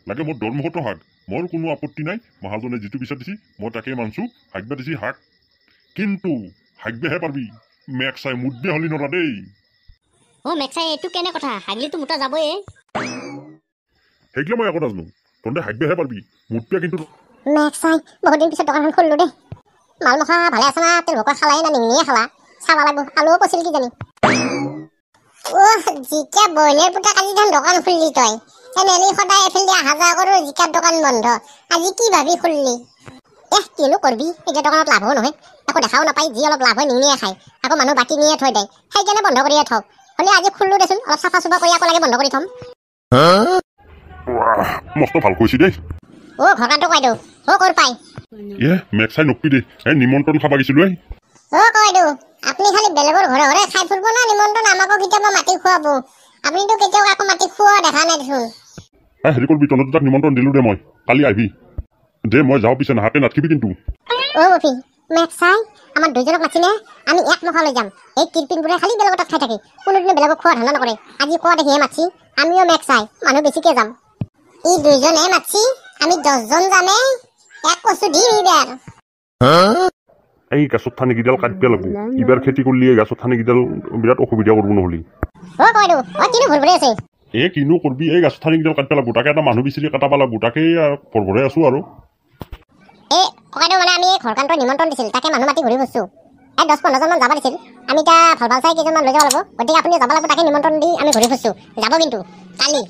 লাগে মোৰ দৰমহতো হাক, মোৰ কোনো আপত্তি নাই। মহাজনে যিটো বিচাৰ দিছি মই তাকেই মানছো। হাগবা দিছি হাক, কিন্তু হাগবেহে পাৰবি। মেক চাই মুদবে হলি নৰা দেই। মেকচাই এইটো কেনে কথা? হাগলিতো মোটা যাবয়ে। সেইগিলা মই একো নাজানো, তহঁতে হাগবেহে পাৰবি। মুদবে কিন্তু মেকচাই বহুত দিন পিছত দোকানখন খুলিলো দেই। মাল মখা ভালে আছে না? তেল ভকা খালাই না নিংনিয়ে খালা? চাবা লাগবো, আলুও কৈছিল কি জানি। জিকা বইলেৰ পুতা কালি ধন দোকান খুললি তই। এনেলি সদায় এফালে অহা যোৱা কৰো, জিকাৰ দোকান বন্ধ। আজি কি ভাবি খুললি? কিনো কৰবি, এতিয়া দোকানত লাভো নহয়, একো দেখাও নাপায়। যি অলপ লাভ হয় নিংনিয়ে খায়, আকৌ মানুহ বাকী নিয়ে থৈ দেয়। সেইকাৰণে বন্ধ কৰিয়ে থওঁ। হ'লে আজি খুললো দেচোন, অলপ চাফা চুফা কৰি আকৌ লাগে বন্ধ কৰি থম। মস্ত ভাল কৈছি দেই। ঘৰকানটো কৈ দিওঁ। কৰ পাই মেক চাই নকবি দেই। নিমন্ত্ৰণ খাবা গেছিলো। কৈ দিওঁ, আপুনি খালি বেলেগৰ ঘৰে ঘৰে খাই ফুৰিব না নিমন্ত্ৰণ? আমাকো কেতিয়াবা মাটি খুৱাব। আপুনিতো কেতিয়াও আকৌ মাটি খোৱা দেখা নাই দেখোন। হেৰি কৰবি, তহঁতৰ তাক নিমন্ত্ৰণ দিলো দে। মই কালি আহিবি দে। মই যাওঁ, পিছে নাহাকে নাথকিবি কিন্তু। বফি মেক চাই আমাৰ দুইজনক মাতিলে আমি এক মখা লৈ যাম। এই কিৰপিনবোৰে খালি বেলেগৰ তাত খাই থাকে, কোনোদিনে বেলেগক খোৱা ধান্দা নকৰে। আজি কোৱা দেখিহে মাতছি, আমিও মেক চাই মানুহ বেছিকে যাম। ই দুইজনে মাতছি, আমি 10জন যামে। এক কচু দি এইবাৰ এই গাছত থানিকেইডাল কাটিব লাগব। এইবাৰ খেতি কৰিলে এই গাছত থানিকেইডাল বিৰাট অসুবিধা কৰব নহলি। কৈ দিওঁ কিনো ভুল কৰি আছে? কিনো কৰবি, এই গাছত থানিকেইডাল কাটিব লাগব। তাকে এটা মানুহ বিচাৰি কাটাব লাগব। তাকেই ভৰভৰাই আছো আৰু। ককাইদেউ মানে আমি ঘৰকানটো নিমন্ত্ৰণ দিছিল, তাকে মানুহ মাতি ঘূৰি ফুৰছো। 10-15জন মান যাব দিছিল। আমি এতিয়া ভাল চাই কেইজনমান লৈ যাব লাগিব। গতিকে আপুনি যাব লাগিব, তাকে নিমন্ত্ৰণ দি আমি ঘূৰি ফুৰছো। যাব কিন্তু কালি।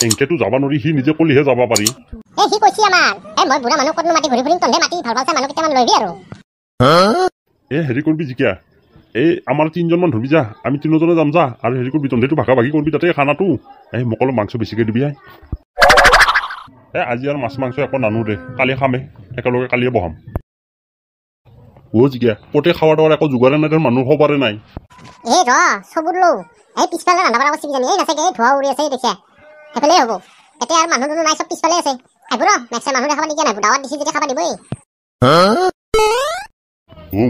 এনকেতো যাব নোৱাৰি, সি নিজে কলিহে যাব পাৰি। সি কৈছি আমাৰ। মই বুঢ়া মানুহ ক'তনো মাতি ঘূৰি ফুৰিম, তহঁতে মাতি ভাল চাই মানুহ কেইটামান লৈ আৰু। হেৰি কৰবি জিকা, আমাৰ 3জনমান ধৰবি যা। আমি 3জনে যাম যা। আৰু হেৰি কৰবি, তহঁতেতো ভাগা ভাগি কৰবি তাতে খানাটো। মোক অলপ মাংস বেছিকে দিবি। আজি আৰু মাছ মাংস একো নানো দে, কালি খামে একেলগে। কালিয়ে বহাম। জিকা পতে খাৱাৰ দাৱাৰ একো যোগাৰে নাই, মানুহ খবৰে নাই। চবুৰ লওঁ। পিছফালে ৰান্ধা বাঢ়া কৰিছে কিজানি। নাচাগে ধোৱা উৰি আছে দেখিয়া। সেইফালে হ'ব। এতিয়া আৰু মানুহ নাই, চব পিছফালে আছে। আহিব মেক্সে মানুহ দেখাব নিদিয়া নাই। দাৱাত দিছি যেতিয়া খাব দিবই।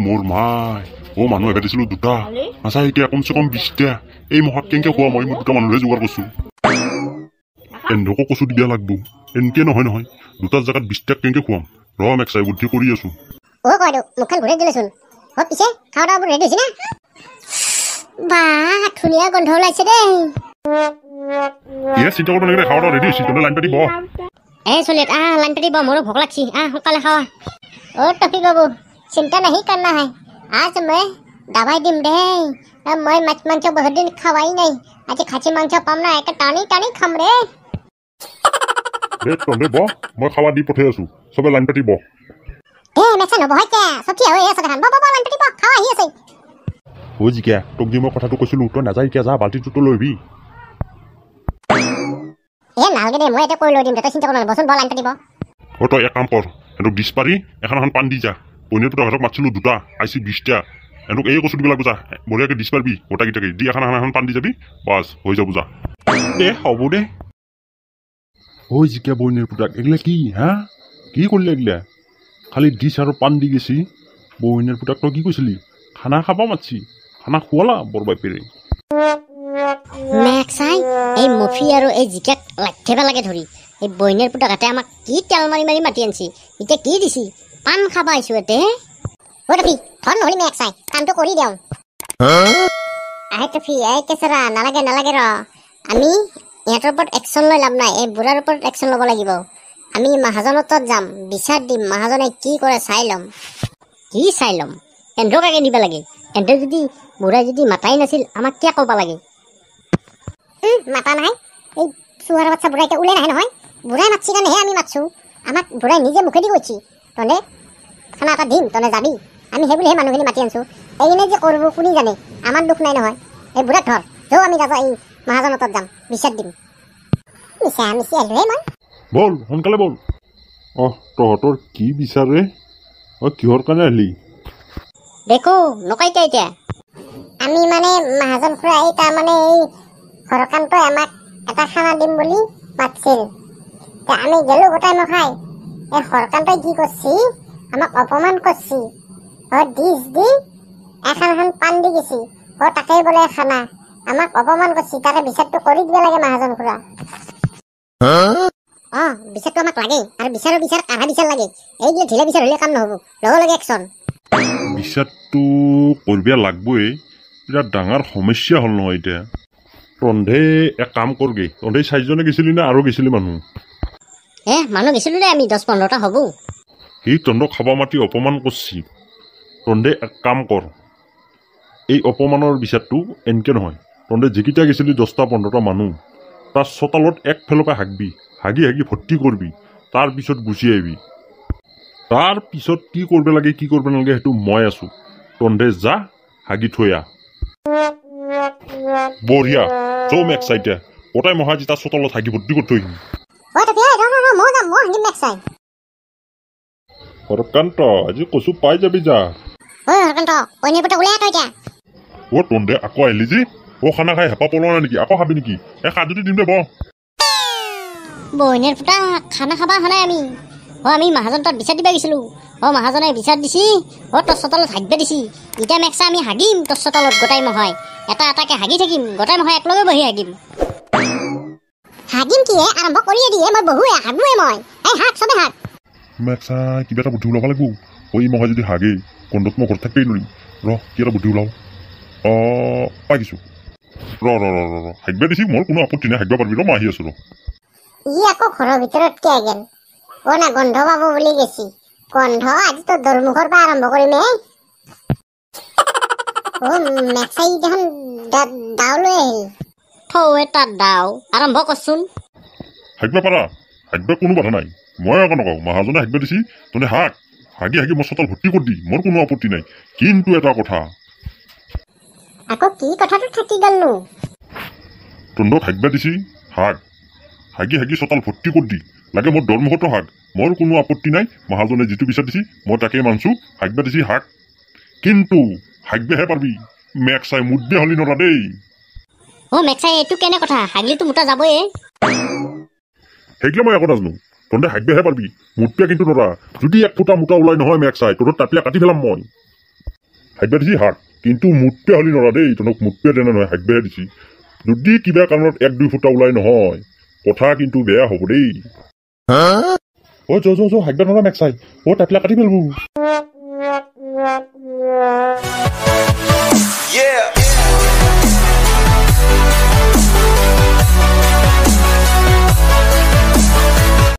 মোৰ মাই, মানুহ এবাৰ দিছিলো 2টা। নাচাই এতিয়া কমচে কম 20টা। এই মহাত কেনেকে খোৱা? মই 2টা মানুহে যোগাৰ কৰিছো। এন্ধকো কচু দিবা লাগব। এনকে নহয় 2টাৰ জেগাত 20টাক কেনেকে খুৱাম? মেক্সাই বুদ্ধি কৰি আছো। কৈ দিওঁ, মুখখন ঘূৰাই দিলেচোন। পিছে খাওয়া দাওয়াবোৰ ৰেডি হৈছে না? ধুনীয়া গোন্ধ ওলাইছে দেই। চিন্তা কৰিব নালাগে, খাওয়া দাওয়া ৰেডি হৈছে। তহঁতে লাইন পাতি বহ। চলিত লাইন পাতি বহ, মোৰো ভোক লাগছি। সোনকালে খাওয়া। টফি বাবু, চিন্তা নাহি करना है। आज मैं दवाई दिम दे। मैं माछ मांस बहुत दिन खावाई नहीं। आज खासी मांस पाम ना, एक टानी टानी खाम रे। তহঁতে বহ, মই খাওয়া দি পঠাই আছো। চবে লাইন পাতি বহ। মেক্সা নবহাই কে চব ঠিক হৈ আছে দেখান। লাইন পাতি বহ, খাওয়া আহি আছে। জিকা, তোক দি মই কথাটো কৈছিলো, তই নাযায় এতিয়া যা। বাল্টিটো লৈ আহিবি। নালগে দে, মই এতিয়া কৰি লৈ দিম। তই চিন্তা কৰিব নালাগে, বচোন বহ লাইন পাতি বহ। তই এক কাম কৰ, এহঁতক ডিছ পাৰি এখন পান দি যা। পনীৰটো তহঁতক মাতিছিলো 2টা, আইছি 20টা। এহঁতক এই কচু দিব লাগিব যা। বঢ়িয়াকে ডিছ পাৰবি গোটাকেইটাকে দি এখন পান দি যাবি। বাছ হৈ যাব যা। হ'ব দে। জিকা বইনের পুতাক, এগুলা কি? কি করলি এগুলা? খালি ডিছ আৰু পান দি গেছি। বইনেৰ পুতাক তই কি কৈছিলি? খানা খাবা মাতছি, খানা খোৱালা বৰবাই পেৰে। মেক্সাই এই মফি আৰু এই জিকাক লাঠিব লাগে ধৰি। এই বইনেৰ পুতাকতে আমাক কি তেল মাৰি মাৰি মাতি আনছি। এতিয়া কি দিছি? পান খাবা আইছো এতে। টফি ধন নহলি মেক্সাই, কামটো কৰি দিওঁ। টফি কেঁচৰা নালাগে ৰ। আমি ইহঁতৰ ওপৰত একশ্যন লৈ লাভ নাই। এই বুঢ়াৰ ওপৰত একশ্যন ল'ব লাগিব। আমি মহাজনৰ তাত যাম, বিচাৰ দিম। মহাজনে কি কৰে চাই ল'ম। কি চাই ল'ম? এন্ধক আগে দিবা লাগে। এন্ধে যদি বুঢ়াই যদি মাতাই নাছিল, আমাক কিয় ক'ব লাগে? মাতা নাই। এই চুহাৰ বাচ্চা বুঢ়াই এতিয়া ওলাই নাহে নহয়। বুঢ়াই মাতছি কাৰণেহে আমি মাতছো। আমাক বুঢ়াই নিজে মুখেদি কৈছি, তহঁতে খানা এটা দিম, তহঁতে যাবি। আমি সেইবুলিহে মানুহখিনি মাতি আনছো। এইনে যে কৰিব কোনে জানে? আমাৰ দুখ নাই নহয়। এই বুঢ়াক ধৰ, আমি যাব এই মহাজনৰ তাত যাম, বিচাৰ দিম। মিছা মিছি আহিলোহে মই। বল সোনকালে বল। তহঁতৰ কি বিচাৰে? কিহৰ কাৰণে আহিলি? দেখো নকাইতা এতিয়া। আমি মানে মহাজন খুৰা এই তাৰমানে এই ঘৰকানটো আমাক এটা খানা দিম বুলি মাতছিল। আমি গেলো গোটাই নখাই। এই ঘৰকানটোই কি করছি? আমাক অপমান করছি। ডিশ দি এখন পান দি গেছি। তাকেই বলে খানা। আমাক অপমান করছি, তারে বিচারটো কৰি দিব লাগে মহাজন খুৰা। বিচাৰটো আমাক লাগে আৰু বিচাৰৰ বিচাৰ কাঢ়া বিচাৰ লাগে এইগিলা ঢিলা বিচাৰ হ'লে কাম নহ'ব লগে লগে একশ্যন বিচাৰটো কৰিব লাগবই বিৰাট ডাঙৰ সমস্যা হ'ল নহয় এতিয়া ৰন্ধে এক কাম কৰগে ৰন্ধে 4জনে গেছিলি না আৰু গেছিলি মানুহ মানুহ গেছিলোঁ দে আমি 10-15টা হ'ব সেই তহঁতক খাবা মাতি অপমান কৰছি ৰন্ধে এক কাম কৰ এই অপমানৰ বিচাৰটো এনকে নহয় তহঁতে যিকেইটা গেছিলি 10-15টা মানুহ তাৰ চোতালত একফালৰ পৰা হাগবি হাগি হাগি ভৰ্তি কৰবি তাৰপিছত গুচি আহিবি তাৰপিছত কি কৰিব লাগে কি কৰিব নালাগে সেইটো মই আছোঁ তহঁতে যা হাগি থৈ আহ বঢ়িয়া যৌ মেক্স এতিয়া গোটাই মহাজি তাৰ চোতালত হাগি ভৰ্তি কৰি থৈ আহিম হৰকান্ত আজি কচু পাই যাবি যা তহঁতে আকৌ আহিলি যি খানা খাই হেঁপা পলোৱা নাই নেকি আকৌ খাবি নেকি কাজুটি দিম দে বহিনীৰ ফুটা খানা খাবা অহা নাই আমি মহাজন তাত বিচাৰ দিবা গৈছিলোঁ মহাজনে বিচাৰ দিছি তোৰ চোতালত হাগিব দিছি এতিয়া মেক্সা আমি হাগিম তোৰ চোতালত গোটাই মহাই এটা এটাকে হাগি থাকিম গোটাই মহাই একলগে বহি হাগিম কি আৰম্ভ কৰিয়ে দিয়ে মই বহুৱে হাগোৱে মই হাগ চবে হাগ মেক্সা কিবা এটা বুদ্ধি ওলাব লাগিব মহাই যদি হাগে কণ্ডত মই ঘৰত থাকিবই নোৱাৰিম কি এটা বুদ্ধি ওলাও পাই গৈছোঁ হাগিব দিছি মোৰ কোনো আপত্তি নাই হাগিব পাৰিবি মই আহি আছোঁ আকৌ ঘৰৰ ভিতৰত কিয় গেল না গন্ধ পাব বুলি গেছি গন্ধ আজি তো দৰমুখৰ পৰা আৰম্ভ কৰিমে মেক্সাই দেখোন দাও লৈ আহিল তাত দাও আৰম্ভ কৰচোন হাগিব পাৰা হাগিব কোনো বাধা নাই মই আকৌ নকওঁ মহাজনে হাগিব দিছি তহঁতে হাগি হাগি মোৰ চোতাল ভৰ্তি কৰি দি মোৰ কোনো আপত্তি নাই কিন্তু এটা কথা আকৌ কি কথাটো থাকি গ'লনো তহঁতক হাগিব দিছি হাগি হাগি চোতাল ভৰ্তি কৰি দি লাগে মোৰ দৰমুখতো মোৰ কোনো আপত্তি নাই মহাজনে যিটো বিচাৰ দিছি মই তাকে মানছোঁ হাগিব দিছি কিন্তু হাগিবহে পাৰিবি মেক্সাই মুদ্দে হলি নৰা দেই মেক্সাই এইটো কেনে কথা হাগলিটো মোটা যাবয়ে সেইগিলা মই একো নাজানো তহঁতে হাগিবহে পাৰিবি মুটপিয়া কিন্তু নৰা যদি এক ফুটা মোটা ওলাই নহয় মেক্সাই তহঁতৰ তাপিয়া কাটি পেলাম মই হাগিব দিছি কিন্তু মুটপিয়া হলি নৰা দেই তহঁতক মুটপিয়া তেনে নহয় হাগিবহে দিছি যদি কিবা কাৰণত 1-2 ফুটা ওলাই নহয় কথা কিন্তু বেয়া হ'ব দেই হাগিব নৰা মেক্সাই তাপিয়া কাটি পেলাব